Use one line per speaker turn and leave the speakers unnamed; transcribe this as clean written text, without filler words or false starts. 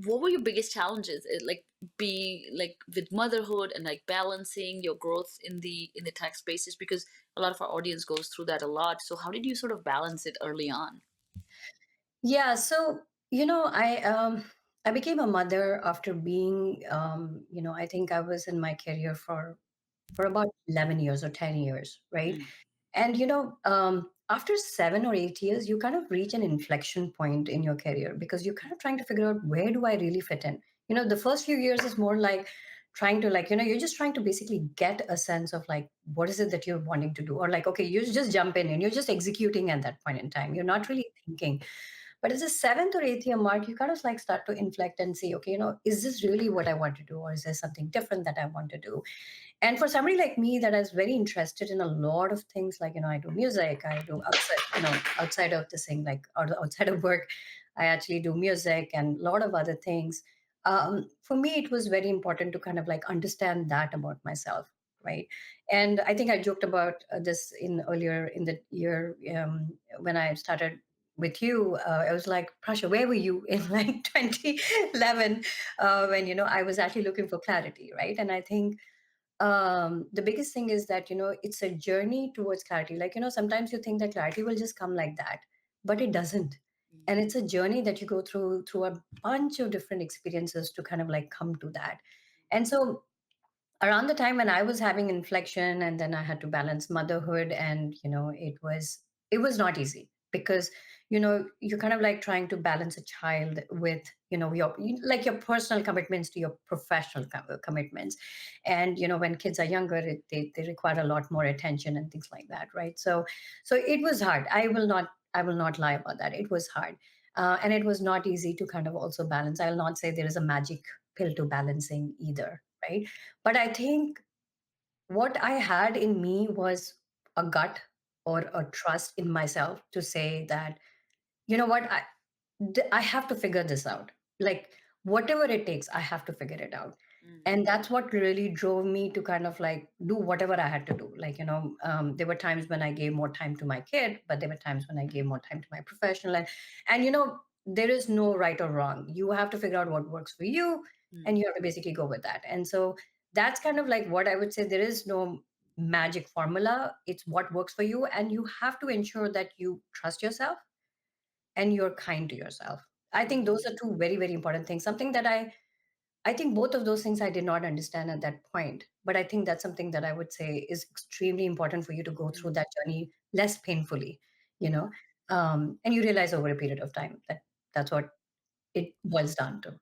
what were your biggest challenges? Like be like with motherhood and like balancing your growth in the tech spaces, because a lot of our audience goes through that a lot. So how did you sort of balance it early on?
Yeah, so I became a mother after being I think I was in my career for about 11 years or 10 years, right?
Mm.
And after 7 or 8 years, you kind of reach an inflection point in your career because you're kind of trying to figure out, where do I really fit in? The first few years is more like trying to, like, you're just trying to basically get a sense of, like, what is it that you're wanting to do? Or like, okay, you just jump in and you're just executing at that point in time. You're not really thinking. But at the seventh or eighth year mark, you kind of like start to inflect and see, okay, is this really what I want to do? Or is there something different that I want to do? And for somebody like me that is very interested in a lot of things, like, I do music, I do outside of this thing, like outside of work, I actually do music and a lot of other things. For me, it was very important to kind of like understand that about myself. Right. And I think I joked about this in earlier in the year, when I started with you. I was like, Prasha, where were you in like 2011, when, I was actually looking for clarity. Right. And I think the biggest thing is that it's a journey towards clarity. Like, sometimes you think that clarity will just come like that, but it doesn't. And it's a journey that you go through a bunch of different experiences to kind of like come to that. And so around the time when I was having inflection, and then I had to balance motherhood, and it was not easy because you're kind of like trying to balance a child with your personal commitments to your professional commitments. And when kids are younger, they require a lot more attention and things like that, right? So it was hard. I will not lie about that. It was hard. And it was not easy to kind of also balance. I'll not say there is a magic pill to balancing either, right? But I think what I had in me was a gut or a trust in myself to say that, you know what, I have to figure this out. Like, whatever it takes, I have to figure it out.
Mm.
And that's what really drove me to kind of like do whatever I had to do. Like, there were times when I gave more time to my kid, but there were times when I gave more time to my professional. And there is no right or wrong. You have to figure out what works for you, and
Mm.
you have to basically go with that. And so that's kind of like what I would say. There is no magic formula. It's what works for you. And you have to ensure that you trust yourself and you're kind to yourself. I think those
Mhm.
are two very, very important things. Something that I think both of those things I did not understand at that point. But I think that's something that I would say is extremely important for you to go through
Mhm.
that journey less painfully, you know. And you realize over a period of time that that's what it boils down to.